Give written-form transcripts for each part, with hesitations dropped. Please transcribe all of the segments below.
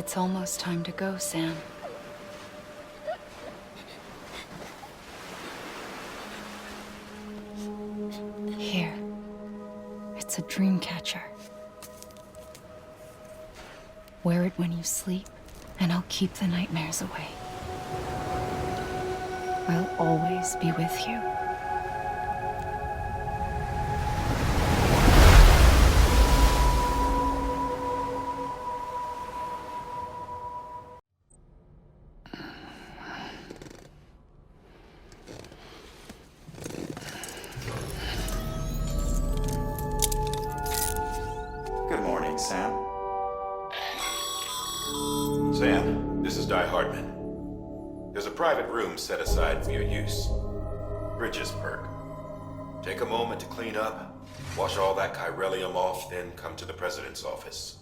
It's almost time to go, Sam. Here. It's a dream catcher. Wear it when you sleep, and I'll keep the nightmares away. I'll always be with you. Good morning, Sam. Sam, this is Di Hardman. There's a private room set aside for your use. Bridges perk. Take a moment to clean up, wash all that chiralium off, then come to the president's office.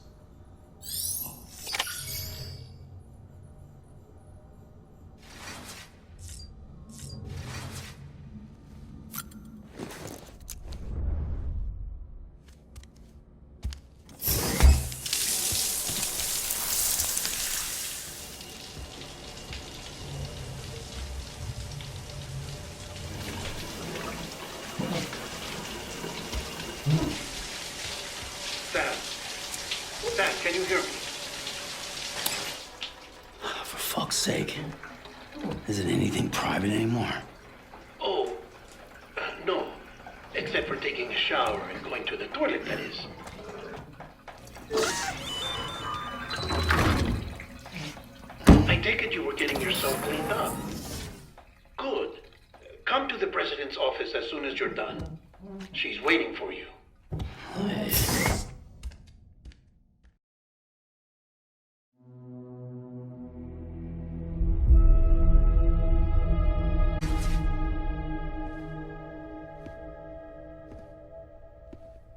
Sam, can you hear me? For fuck's sake. Is it anything private anymore? Oh, no. Except for taking a shower and going to the toilet, that is. I take it you were getting yourself cleaned up. Good. Come to the president's office as soon as you're done. She's waiting for you.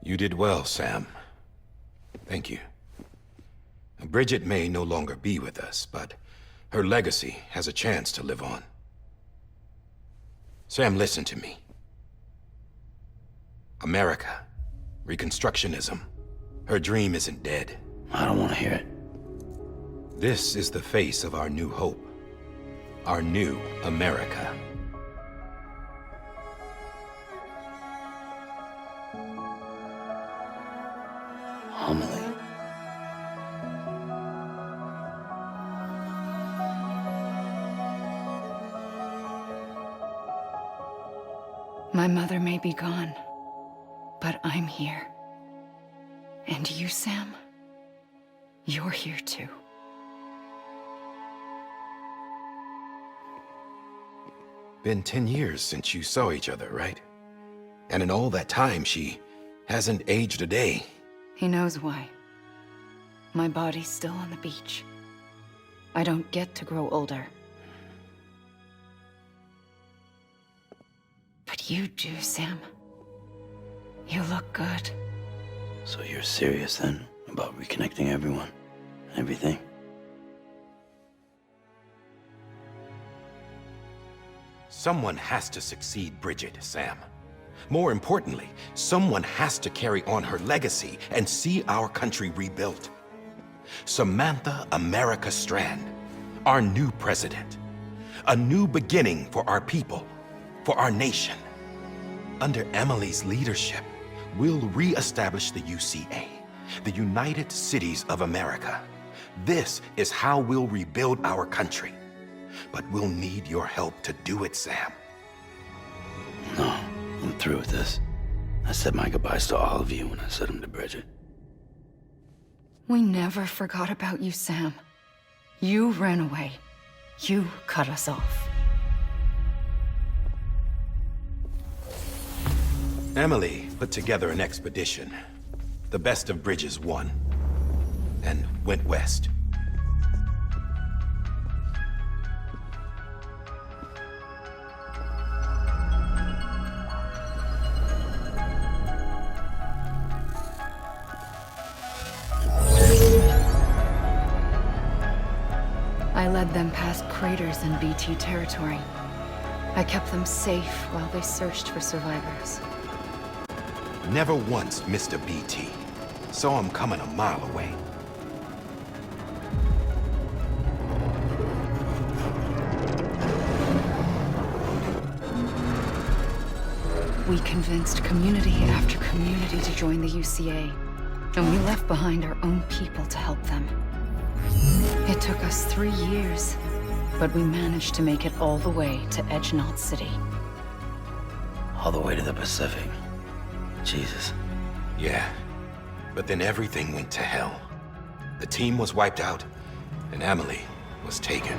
You did well, Sam. Thank you. Bridget may no longer be with us, but her legacy has a chance to live on. Sam, listen to me. America, Reconstructionism, her dream isn't dead. I don't want to hear it. This is the face of our new hope. Our new America. Amelie. My mother may be gone, but I'm here. And you, Sam, you're here too. Been 10 years since you saw each other, right? And in all that time, she hasn't aged a day. He knows why. My body's still on the beach. I don't get to grow older. But you do, Sam. You look good. So you're serious then about reconnecting everyone? Everything? Someone has to succeed Bridget, Sam. More importantly, someone has to carry on her legacy and see our country rebuilt. Samantha America Strand, our new president. A new beginning for our people, for our nation. Under Amelie's leadership, we'll re-establish the UCA, the United Cities of America. This is how we'll rebuild our country. But we'll need your help to do it, Sam. No, I'm through with this. I said my goodbyes to all of you when I said them to Bridget. We never forgot about you, Sam. You ran away. You cut us off. Amelie put together an expedition. The best of Bridges won, and went west. I led them past craters in BT territory. I kept them safe while they searched for survivors. Never once missed a BT. Saw him coming a mile away. We convinced community after community to join the UCA, and we left behind our own people to help them. It took us 3 years, but we managed to make it all the way to Edgenot City. All the way to the Pacific. Jesus. Yeah, but then everything went to hell. The team was wiped out, and Amelie was taken.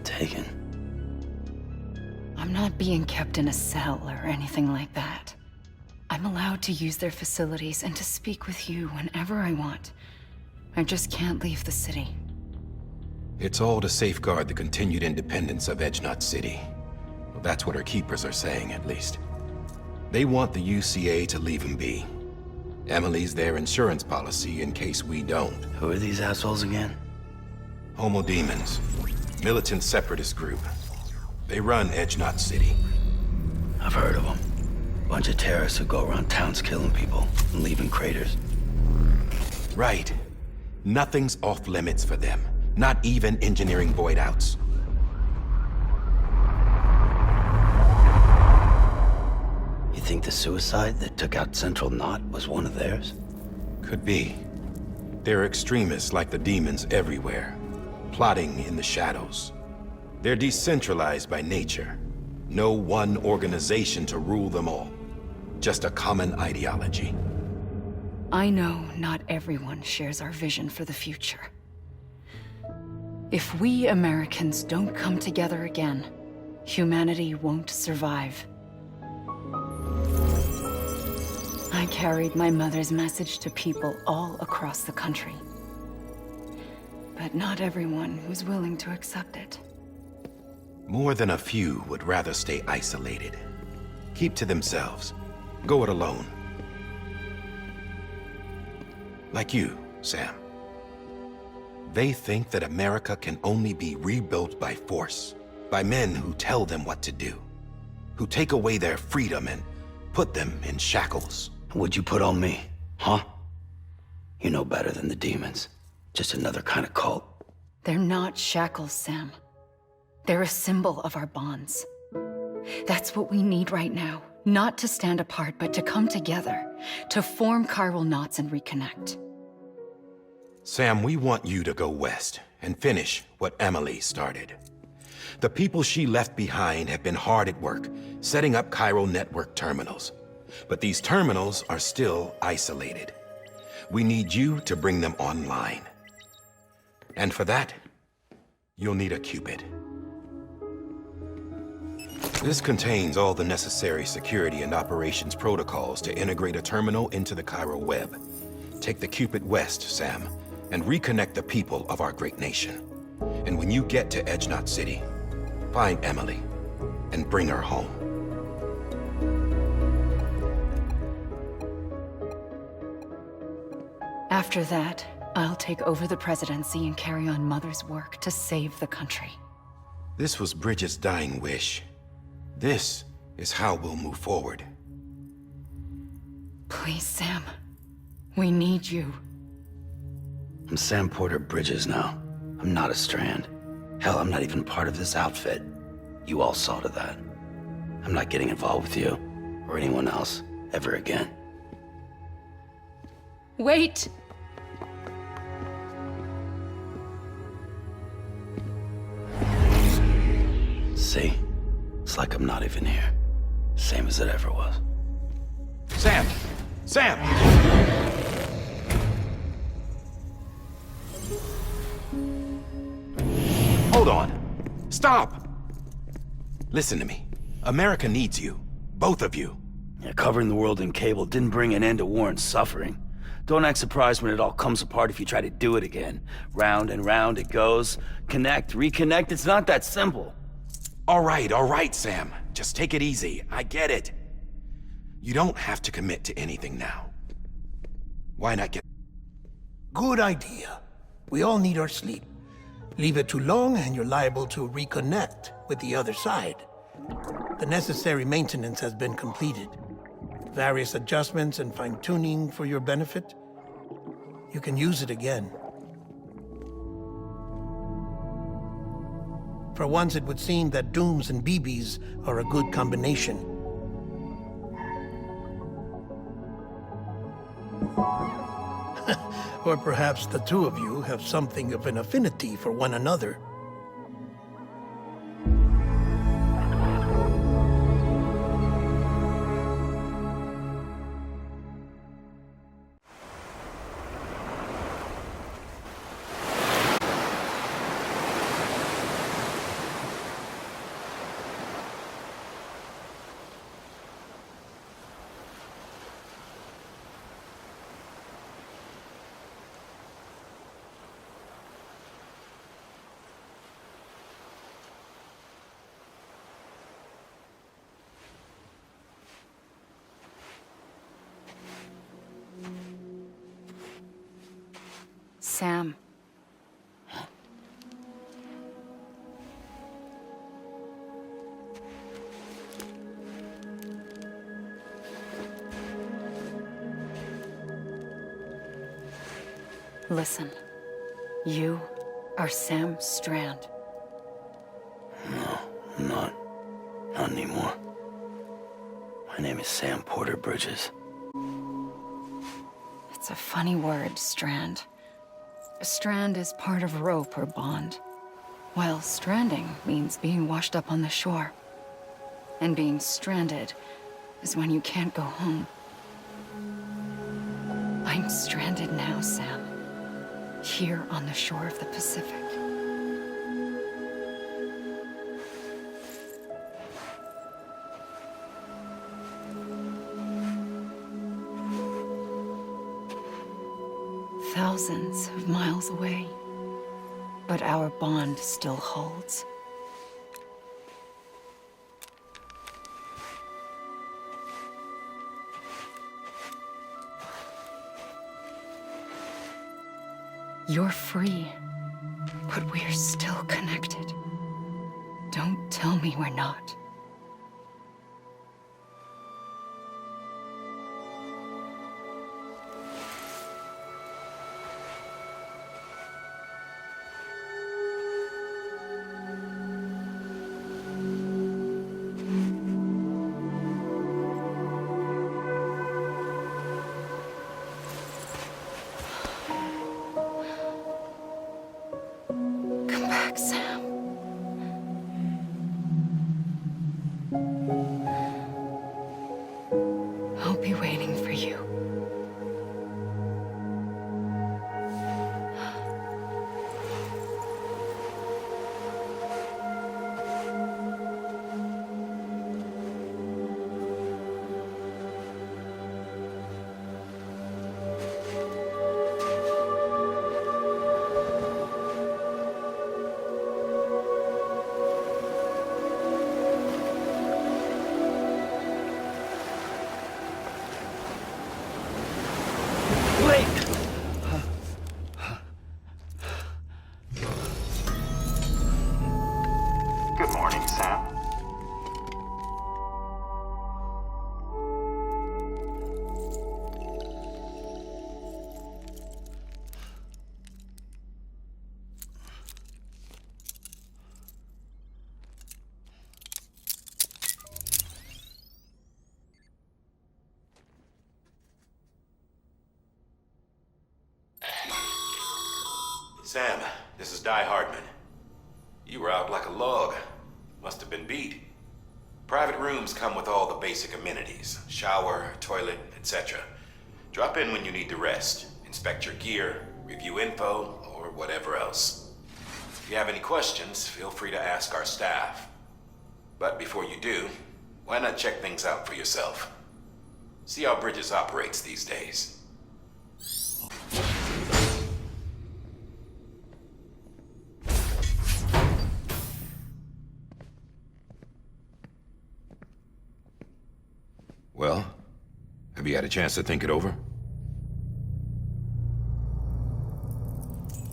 Taken? I'm not being kept in a cell or anything like that. I'm allowed to use their facilities and to speak with you whenever I want. I just can't leave the city. It's all to safeguard the continued independence of Edgenot City. Well, that's what our keepers are saying, at least. They want the UCA to leave him be. Amelie's their insurance policy in case we don't. Who are these assholes again? Homo Demons. Militant separatist group. They run Edgenot City. I've heard of them. Bunch of terrorists who go around towns killing people and leaving craters. Right. Nothing's off limits for them. Not even engineering void outs. You think the suicide that took out Central Knot was one of theirs? Could be. There are extremists like the demons everywhere, plotting in the shadows. They're decentralized by nature. No one organization to rule them all. Just a common ideology. I know not everyone shares our vision for the future. If we Americans don't come together again, humanity won't survive. I carried my mother's message to people all across the country. But not everyone was willing to accept it. More than a few would rather stay isolated. Keep to themselves. Go it alone. Like you, Sam. They think that America can only be rebuilt by force, by men who tell them what to do, who take away their freedom and put them in shackles. What'd you put on me, huh? You know better than the demons. Just another kind of cult. They're not shackles, Sam. They're a symbol of our bonds. That's what we need right now. Not to stand apart, but to come together, to form chiral knots and reconnect. Sam, we want you to go west and finish what Amelie started. The people she left behind have been hard at work, setting up chiral network terminals. But these terminals are still isolated. We need you to bring them online. And for that, you'll need a Cupid. This contains all the necessary security and operations protocols to integrate a terminal into the chiral web. Take the Cupid west, Sam, and reconnect the people of our great nation. And when you get to Edgenot City, find Amelie and bring her home. After that, I'll take over the presidency and carry on Mother's work to save the country. This was Bridget's dying wish. This is how we'll move forward. Please, Sam. We need you. I'm Sam Porter Bridges now. I'm not a Strand. Hell, I'm not even part of this outfit. You all saw to that. I'm not getting involved with you, or anyone else, ever again. Wait! See? It's like I'm not even here. Same as it ever was. Sam! Sam! Hold on. Stop! Listen to me. America needs you. Both of you. Yeah, covering the world in cable didn't bring an end to war and suffering. Don't act surprised when it all comes apart if you try to do it again. Round and round it goes. Connect, reconnect, it's not that simple. All right, Sam. Just take it easy. I get it. You don't have to commit to anything now. Why not get... Good idea. We all need our sleep. Leave it too long and you're liable to reconnect with the other side. The necessary maintenance has been completed. Various adjustments and fine-tuning for your benefit. You can use it again. For once, it would seem that dooms and BBs are a good combination. Or perhaps the two of you have something of an affinity for one another. Sam. Listen. You are Sam Strand. No, I'm not. Not anymore. My name is Sam Porter Bridges. It's a funny word, Strand. A strand is part of rope or bond, while stranding means being washed up on the shore. And being stranded is when you can't go home. I'm stranded now, Sam. Here on the shore of the Pacific. Thousands of miles away, but our bond still holds. You're free, but we're still connected. Don't tell me we're not. Sam. I'll be waiting for you. Good morning, Sam. Sam, this is Di Hardman. You were out like a log. Must have been beat. Private rooms come with all the basic amenities. Shower, toilet, etc. Drop in when you need to rest. Inspect your gear, review info, or whatever else. If you have any questions, feel free to ask our staff. But before you do, why not check things out for yourself? See how Bridges operates these days. Well, have you had a chance to think it over?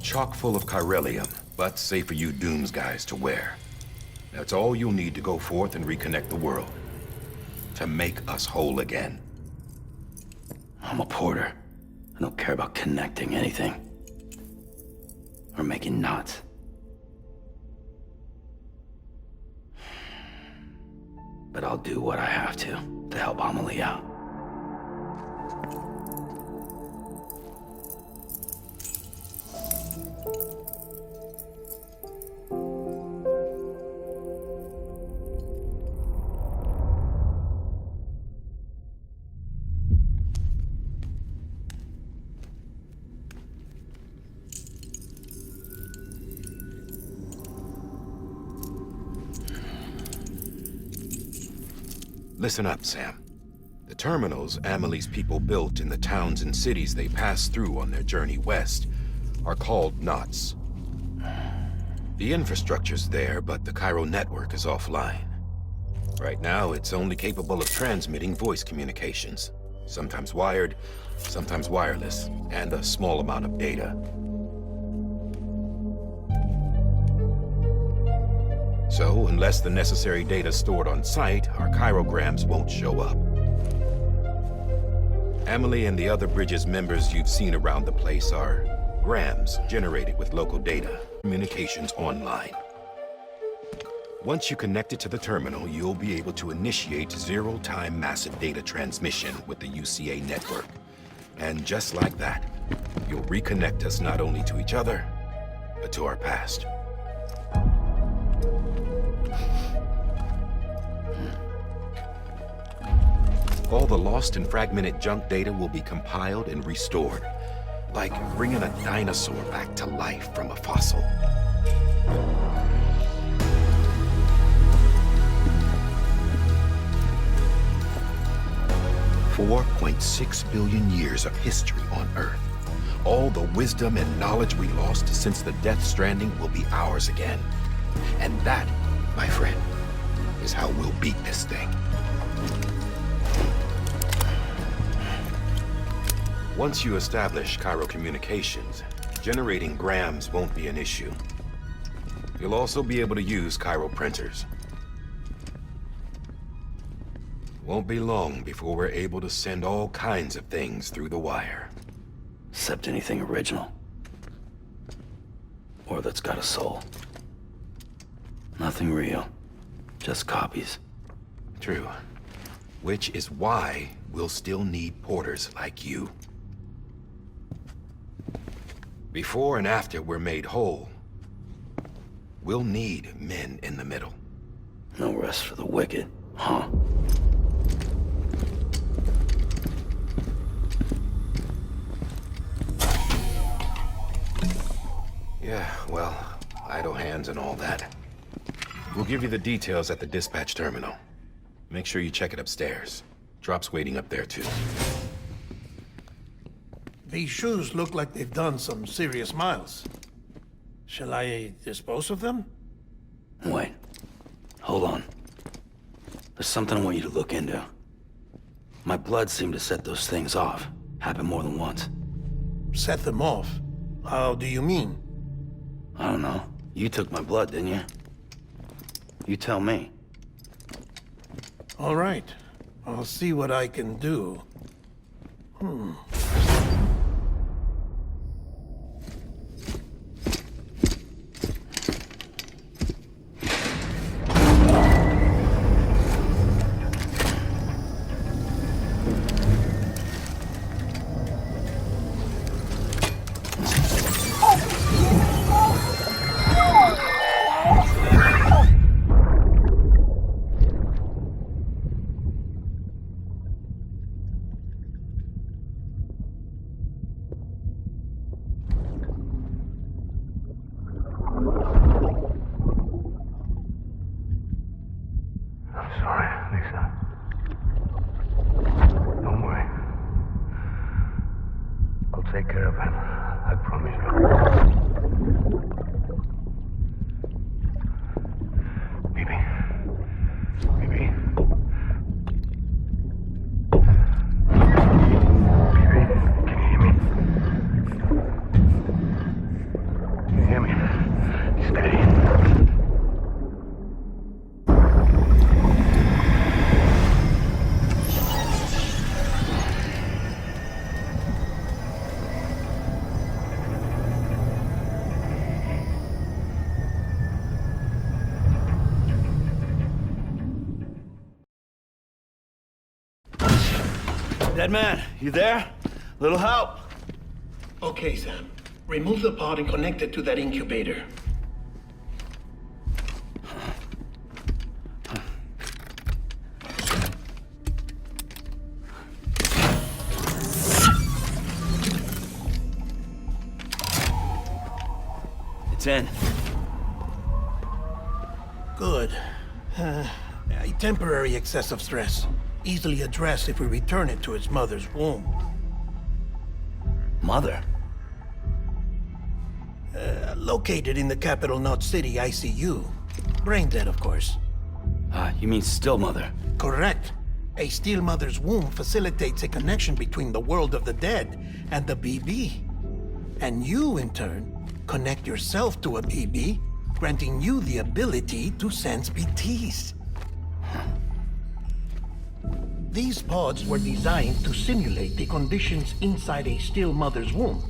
Chock full of chiralium, but safe for you Dooms guys to wear. That's all you'll need to go forth and reconnect the world. To make us whole again. I'm a porter. I don't care about connecting anything. Or making knots. but I'll do what I have to help Amelie out. Listen up, Sam. The terminals Amelie's people built in the towns and cities they passed through on their journey west are called knots. The infrastructure's there, but the Cairo network is offline. Right now, it's only capable of transmitting voice communications, sometimes wired, sometimes wireless, and a small amount of data. So, unless the necessary data stored on site, our chirograms won't show up. Amelie and the other Bridges members you've seen around the place are grams generated with local data, communications online. Once you connect it to the terminal, you'll be able to initiate zero-time massive data transmission with the UCA network. And just like that, you'll reconnect us not only to each other, but to our past. All the lost and fragmented junk data will be compiled and restored, like bringing a dinosaur back to life from a fossil. $4.6 billion years of history on Earth. All the wisdom and knowledge we lost since the Death Stranding will be ours again. And that, my friend, is how we'll beat this thing. Once you establish Cairo communications, generating grams won't be an issue. You'll also be able to use Cairo printers. Won't be long before we're able to send all kinds of things through the wire. Except anything original. Or that's got a soul. Nothing real. Just copies. True. Which is why we'll still need porters like you. Before and after we're made whole, we'll need men in the middle. No rest for the wicked, huh? Yeah, well, idle hands and all that. We'll give you the details at the dispatch terminal. Make sure you check it upstairs. Drop's waiting up there, too. These shoes look like they've done some serious miles. Shall I dispose of them? Wait. Hold on. There's something I want you to look into. My blood seemed to set those things off. Happened more than once. Set them off? How do you mean? I don't know. You took my blood, didn't you? You tell me. All right. I'll see what I can do. Take care of him. I promise you. Baby. Baby. Baby, can you hear me? Can you hear me? Steady. Dead man, you there? Little help? Okay, Sam. Remove the pod and connect it to that incubator. It's in. Good. A temporary excessive stress. Easily addressed if we return it to its mother's womb. Mother? Located in the capital Knot City ICU. Brain dead, of course. You mean still mother? Correct. A still mother's womb facilitates a connection between the world of the dead and the BB. And you, in turn, connect yourself to a BB, granting you the ability to sense BTs. These pods were designed to simulate the conditions inside a still mother's womb.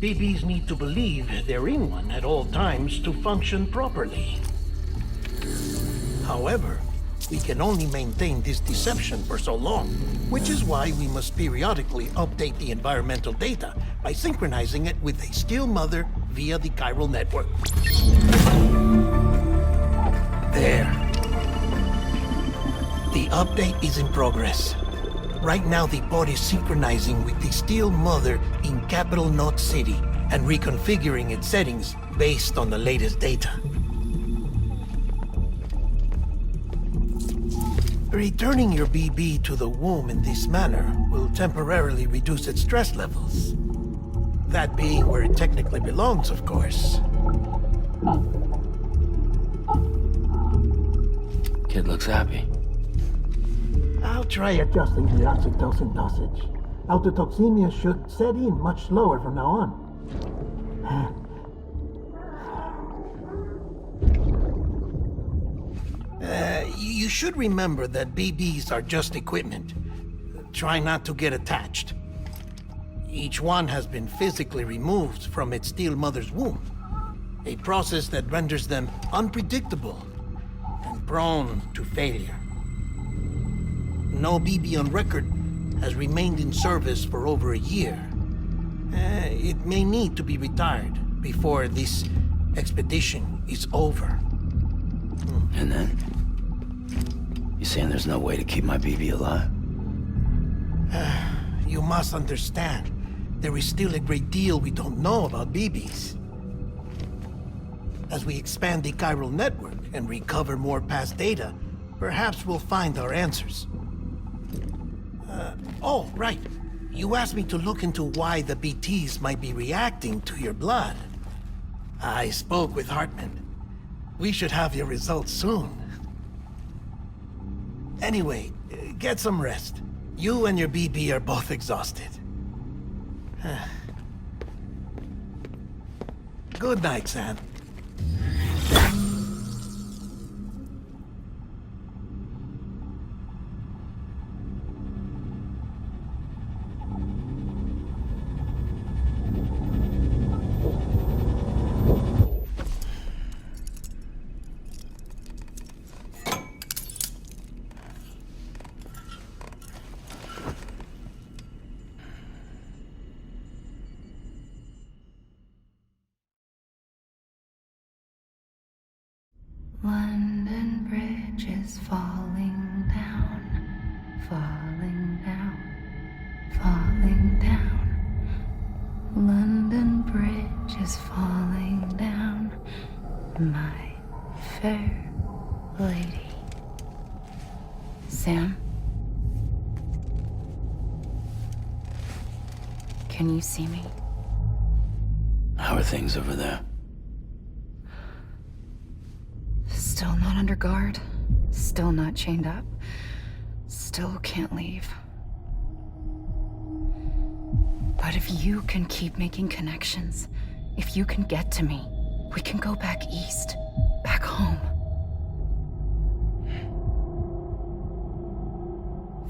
BBs need to believe they're in one at all times to function properly. However, we can only maintain this deception for so long, which is why we must periodically update the environmental data by synchronizing it with a still mother via the chiral network. There. The update is in progress. Right now, the pod is synchronizing with the still mother in capital Knot City and reconfiguring its settings based on the latest data. Returning your BB to the womb in this manner will temporarily reduce its stress levels. That being where it technically belongs, of course. Kid looks happy. I'll try adjusting the oxytocin dosage. Autotoxemia should set in much slower from now on. You should remember that BBs are just equipment. Try not to get attached. Each one has been physically removed from its still mother's womb. A process that renders them unpredictable and prone to failure. No BB on record has remained in service for over a year. It may need to be retired before this expedition is over. And then? You saying there's no way to keep my BB alive? You must understand, there is still a great deal we don't know about BBs. As we expand the chiral network and recover more past data, perhaps we'll find our answers. Oh, right. You asked me to look into why the BTs might be reacting to your blood. I spoke with Hartman. We should have your results soon. Anyway, get some rest. You and your BB are both exhausted. Good night, Sam. London Bridge is falling down, falling down, falling down. London Bridge is falling down, my fair lady. Sam? Can you see me? How are things over there? Still not under guard, still not chained up, still can't leave. But if you can keep making connections, if you can get to me, we can go back east, back home.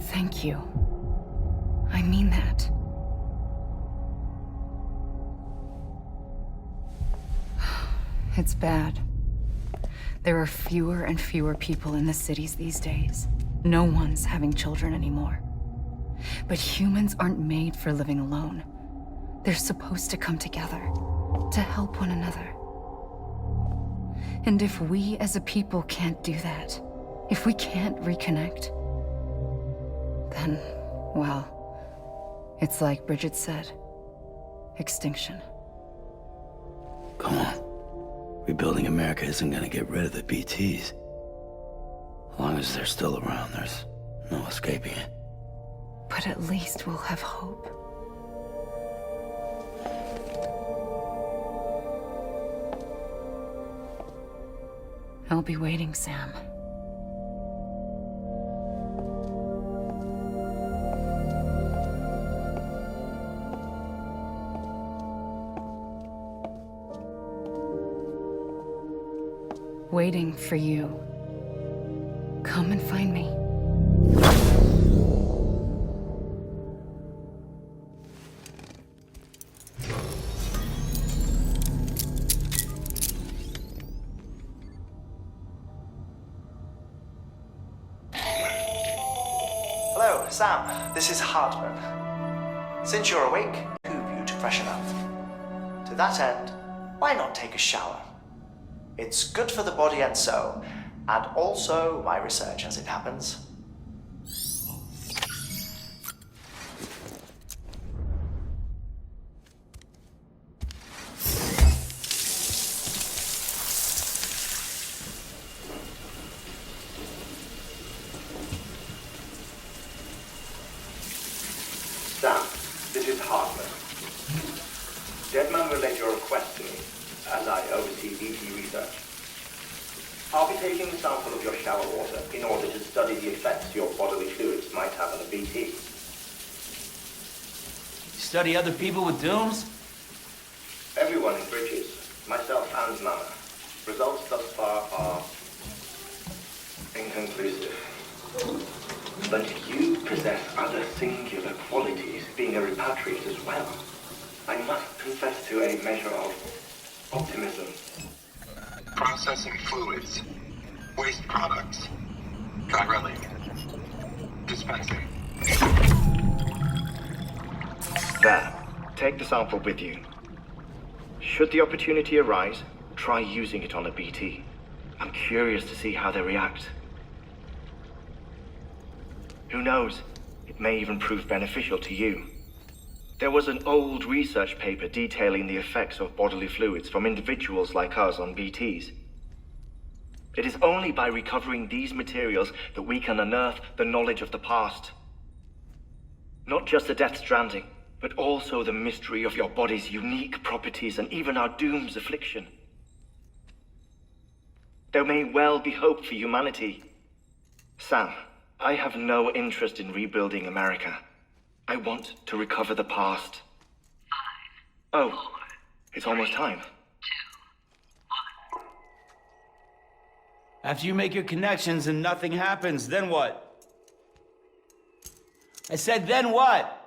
Thank you. I mean that. It's bad. There are fewer and fewer people in the cities these days. No one's having children anymore. But humans aren't made for living alone. They're supposed to come together, to help one another. And if we as a people can't do that, if we can't reconnect, then, well, it's like Bridget said, extinction. Come on. Rebuilding America isn't gonna get rid of the BTs. As long as they're still around, there's no escaping it. But at least we'll have hope. I'll be waiting, Sam. Waiting for you. Come and find me. Hello, Sam. This is Hardman. Since you're awake, it behooves you to freshen up. To that end, why not take a shower? It's good for the body and soul, and also my research as it happens. Sam, this is Hardman. Deadman relayed your request to me, as I oversee DT research. I'll be taking a sample of your shower water in order to study the effects your bodily fluids might have on a BT. You study other people with dooms? Everyone in Bridges, myself and Mama. Results thus far are inconclusive. But you possess other singular qualities, being a repatriate as well. I must confess to a measure of optimism. Processing fluids. Waste products. Drilling. Dispensing. There. Take the sample with you. Should the opportunity arise, try using it on a BT. I'm curious to see how they react. Who knows? It may even prove beneficial to you. There was an old research paper detailing the effects of bodily fluids from individuals like us on BTs. It is only by recovering these materials that we can unearth the knowledge of the past. Not just the death stranding, but also the mystery of your body's unique properties and even our doom's affliction. There may well be hope for humanity. Sam, I have no interest in rebuilding America. I want to recover the past. 5, 4, oh, it's almost time. 2, 1. After you make your connections and nothing happens, then what? I said, then what?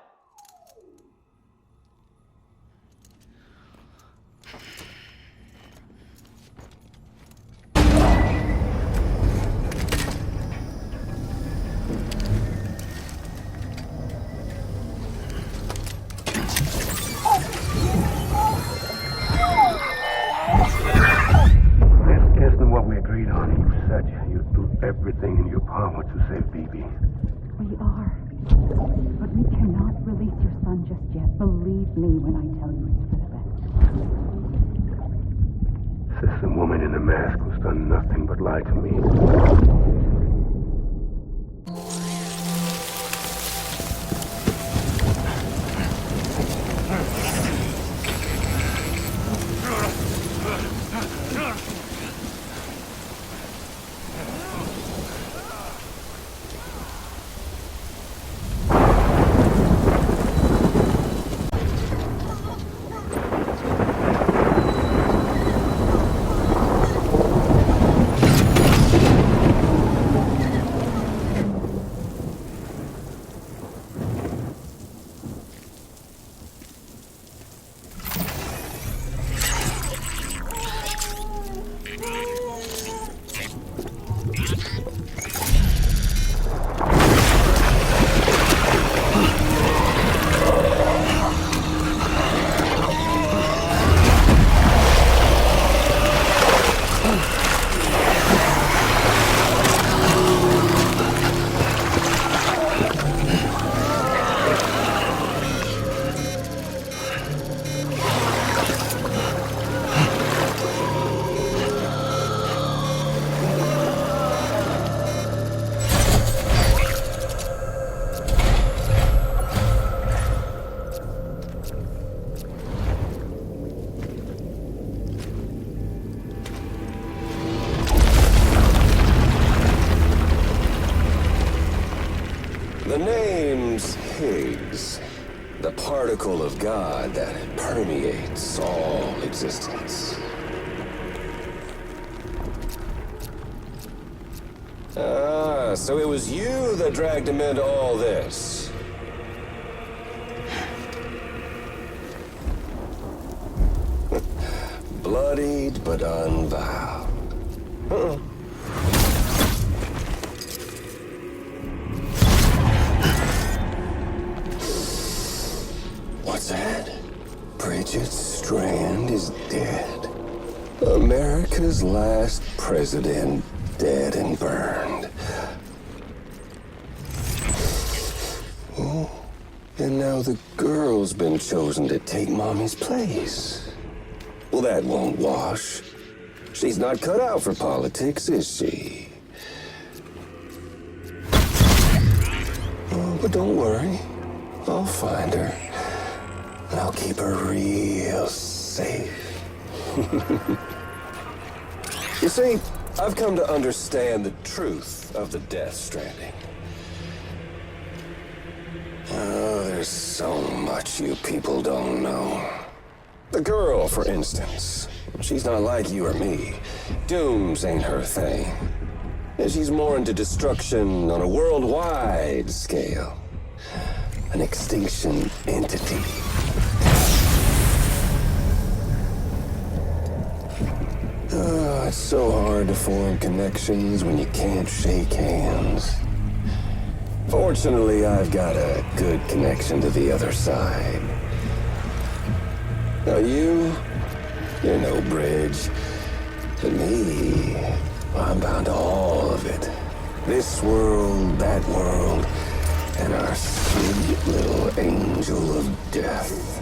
Everything in your power to save Bibi. We are. But we cannot release your son just yet. Believe me when I tell you it's for the best. Says the woman in the mask who's done nothing but lie to me. The name's Higgs. The particle of God that permeates all existence. Ah, so it was you that dragged him into all this. Bloodied but unvowed. What's that? Bridget Strand is dead. America's last president dead and burned. Oh, and now the girl's been chosen to take Mommy's place. Well, that won't wash. She's not cut out for politics, is she? Oh, but don't worry. I'll find her. And I'll keep her real safe. You see, I've come to understand the truth of the Death Stranding. Oh, there's so much you people don't know. The girl, for instance, she's not like you or me. Dooms ain't her thing. And she's more into destruction on a worldwide scale. An extinction entity. Oh, it's so hard to form connections when you can't shake hands. Fortunately, I've got a good connection to the other side. Now you're no bridge. But me, I'm bound to all of it. This world, that world, and our sweet little angel of death.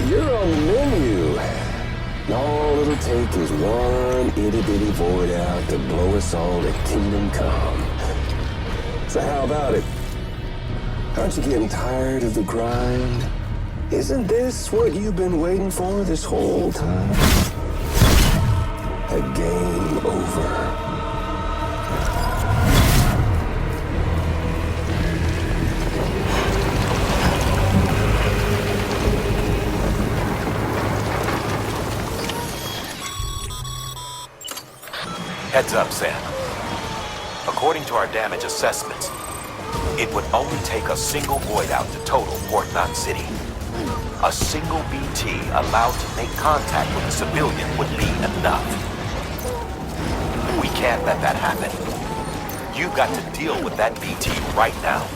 You're on the menu. All it'll take is one itty-bitty void out to blow us all to kingdom come. So how about it? Aren't you getting tired of the grind? Isn't this what you've been waiting for this whole time? A game over. Heads up, Sam. According to our damage assessments, it would only take a single void out to total Port Knot City. A single BT allowed to make contact with a civilian would be enough. We can't let that happen. You've got to deal with that BT right now.